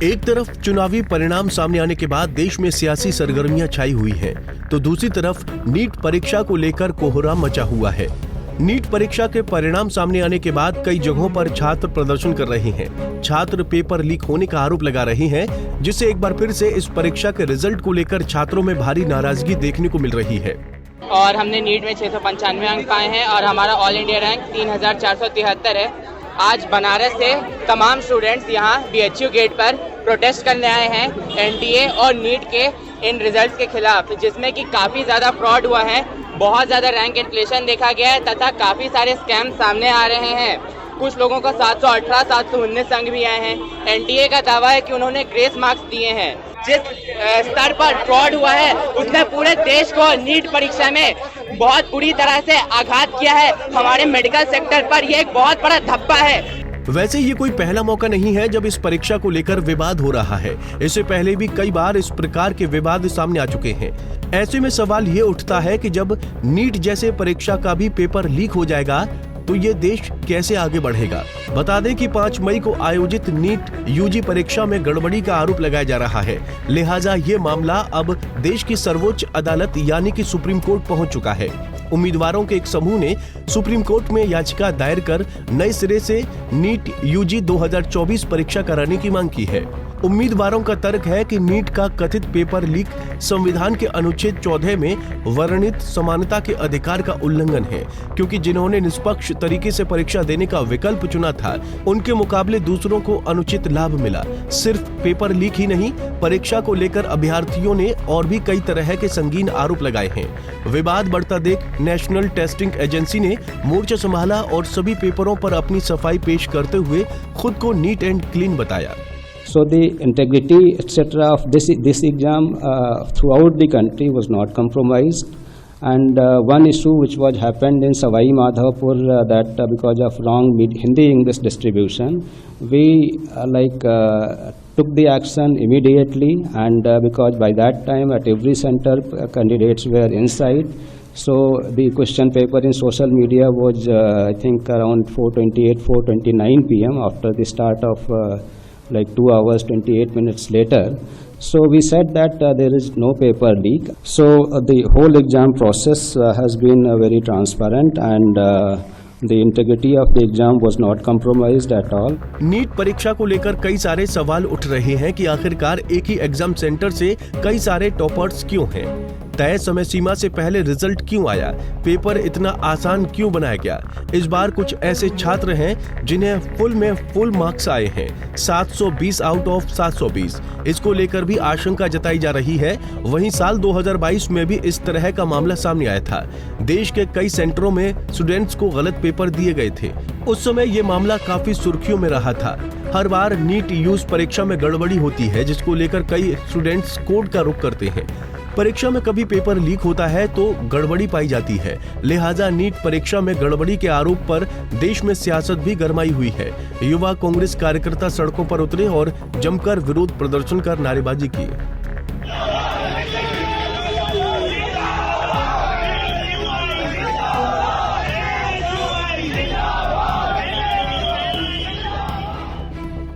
एक तरफ चुनावी परिणाम सामने आने के बाद देश में सियासी सरगर्मियां छाई हुई हैं, तो दूसरी तरफ नीट परीक्षा को लेकर कोहराम मचा हुआ है। नीट परीक्षा के परिणाम सामने आने के बाद कई जगहों पर छात्र प्रदर्शन कर रहे हैं। छात्र पेपर लीक होने का आरोप लगा रहे हैं, जिससे एक बार फिर से इस परीक्षा के रिजल्ट को लेकर छात्रों में भारी नाराजगी देखने को मिल रही है। और हमने नीट में 695 अंक पाए हैं और हमारा ऑल इंडिया रैंक 3473 है। आज बनारस से तमाम स्टूडेंट्स यहाँ BHU गेट पर प्रोटेस्ट करने आए हैं NTA और नीट के इन रिजल्ट्स के खिलाफ, जिसमें कि काफ़ी ज़्यादा फ्रॉड हुआ है, बहुत ज़्यादा रैंक इन्फ्लेशन देखा गया है तथा काफ़ी सारे स्कैम सामने आ रहे हैं। कुछ लोगों को 718, 719 अंक भी आए हैं। NTA का दावा है कि उन्होंने ग्रेस मार्क्स दिए हैं। जिस स्तर पर फ्रॉड हुआ है उसने पूरे देश को नीट परीक्षा में बहुत बुरी तरह से आघात किया है। हमारे मेडिकल सेक्टर पर यह एक बहुत बड़ा धब्बा है। वैसे ये कोई पहला मौका नहीं है जब इस परीक्षा को लेकर विवाद हो रहा है। इससे पहले भी कई बार इस प्रकार के विवाद सामने आ चुके हैं। ऐसे में सवाल ये उठता है कि जब नीट जैसे परीक्षा का भी पेपर लीक हो जाएगा तो ये देश कैसे आगे बढ़ेगा। बता दें कि 5 मई को आयोजित नीट UG परीक्षा में गड़बड़ी का आरोप लगाया जा रहा है। लिहाजा ये मामला अब देश की सर्वोच्च अदालत यानी कि सुप्रीम कोर्ट पहुंच चुका है। उम्मीदवारों के एक समूह ने सुप्रीम कोर्ट में याचिका दायर कर नए सिरे से नीट UG 2024 परीक्षा कराने की मांग की है। उम्मीदवारों का तर्क है कि नीट का कथित पेपर लीक संविधान के अनुच्छेद 14 में वर्णित समानता के अधिकार का उल्लंघन है, क्योंकि जिन्होंने निष्पक्ष तरीके से परीक्षा देने का विकल्प चुना था उनके मुकाबले दूसरों को अनुचित लाभ मिला। सिर्फ पेपर लीक ही नहीं, परीक्षा को लेकर अभ्यर्थियों ने और भी कई तरह के संगीन आरोप लगाए हैं। विवाद बढ़ता देख नेशनल टेस्टिंग एजेंसी ने मोर्चा संभाला और सभी पेपरों पर अपनी सफाई पेश करते हुए खुद को नीट एंड क्लीन बताया। So the integrity etc. of this exam throughout the country was not compromised, and one issue which was happened in Savai Madhavpur that because of wrong Hindi English distribution, we took the action immediately, and because by that time at every center candidates were inside. So the question paper in social media was I think around 4:28, 4:29 p.m. after the start of 2 hours 28 minutes later. So we said that there is no paper leak. So the whole exam process has been very transparent, and the integrity of the exam was not compromised at all. NEET परीक्षा को लेकर कई सारे सवाल उठ रहे हैं कि आखिरकार एक ही एग्जाम सेंटर से कई सारे टॉपर्स क्यों हैं? तय समय सीमा से पहले रिजल्ट क्यों आया? पेपर इतना आसान क्यों बनाया गया? इस बार कुछ ऐसे छात्र हैं जिन्हें फुल में फुल मार्क्स आए हैं, 720 आउट ऑफ 720। इसको लेकर भी आशंका जताई जा रही है। वहीं साल 2022 में भी इस तरह का मामला सामने आया था। देश के कई सेंटरों में स्टूडेंट्स को गलत पेपर दिए गए थे। उस समय ये मामला काफी सुर्खियों में रहा था। हर बार नीट यूज परीक्षा में गड़बड़ी होती है, जिसको लेकर कई स्टूडेंट्स कोर्ट का रुख करते हैं। परीक्षा में कभी पेपर लीक होता है तो गड़बड़ी पाई जाती है। लिहाजा नीट परीक्षा में गड़बड़ी के आरोप पर देश में सियासत भी गरमाई हुई है। युवा कांग्रेस कार्यकर्ता सड़कों पर उतरे और जमकर विरोध प्रदर्शन कर नारेबाजी की।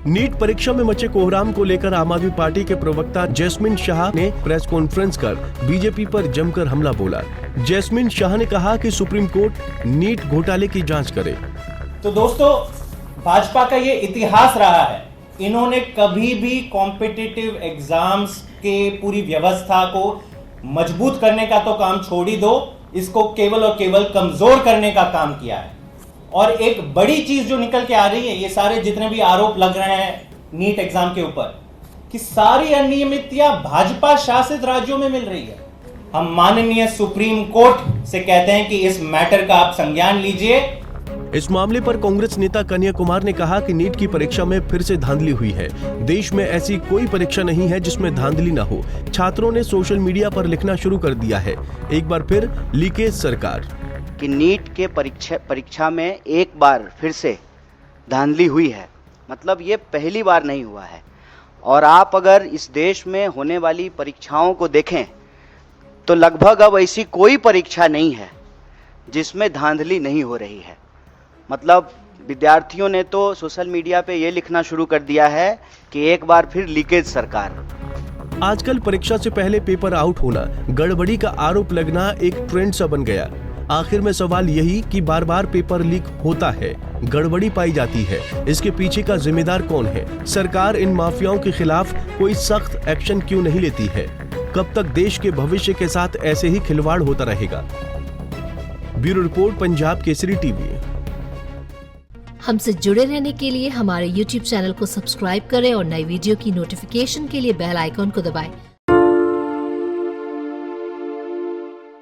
नीट परीक्षा में मचे कोहराम को लेकर आम आदमी पार्टी के प्रवक्ता जैस्मिन शाह ने प्रेस कॉन्फ्रेंस कर बीजेपी पर जमकर हमला बोला। जैस्मिन शाह ने कहा कि सुप्रीम कोर्ट नीट घोटाले की जांच करे। तो दोस्तों, भाजपा का ये इतिहास रहा है, इन्होंने कभी भी कॉम्पिटिटिव एग्जाम्स के पूरी व्यवस्था को मजबूत करने का तो काम छोड़ ही दो, इसको केवल और केवल कमजोर करने का काम किया है। और एक बड़ी चीज जो निकल के आ रही है, ये सारे जितने भी आरोप लग रहे हैं नीट एग्जाम के ऊपर, कि सारी अनियमितता भाजपा शासित राज्यों में मिल रही है। हम माननीय सुप्रीम कोर्ट से कहते हैं कि इस मैटर का आप संज्ञान लीजिए। इस मामले पर कांग्रेस नेता कन्हैया कुमार ने कहा कि नीट की परीक्षा में फिर से धांधली हुई है। देश में ऐसी कोई परीक्षा नहीं है जिसमें धांधली न हो। छात्रों ने सोशल मीडिया पर लिखना शुरू कर दिया है। एक बार फिर लीकेज सरकार कि नीट के परीक्षा में एक बार फिर से धांधली हुई है, मतलब ये पहली बार नहीं हुआ है। और आप अगर इस देश में होने वाली परीक्षाओं को देखें तो लगभग अब ऐसी कोई परीक्षा नहीं है जिसमें धांधली नहीं हो रही है। मतलब विद्यार्थियों ने तो सोशल मीडिया पे ये लिखना शुरू कर दिया है कि एक बार फिर लीकेज सरकार। आजकल परीक्षा से पहले पेपर आउट होना, गड़बड़ी का आरोप लगना एक ट्रेंड सा बन गया। आखिर में सवाल यही कि बार बार पेपर लीक होता है, गड़बड़ी पाई जाती है, इसके पीछे का जिम्मेदार कौन है? सरकार इन माफियाओं के खिलाफ कोई सख्त एक्शन क्यों नहीं लेती है? कब तक देश के भविष्य के साथ ऐसे ही खिलवाड़ होता रहेगा? Bureau report, Punjab Kesari TV. हमसे जुड़े रहने के लिए हमारे YouTube चैनल को सब्सक्राइब करें और नई वीडियो की नोटिफिकेशन के लिए बेल आइकॉन को दबाएं।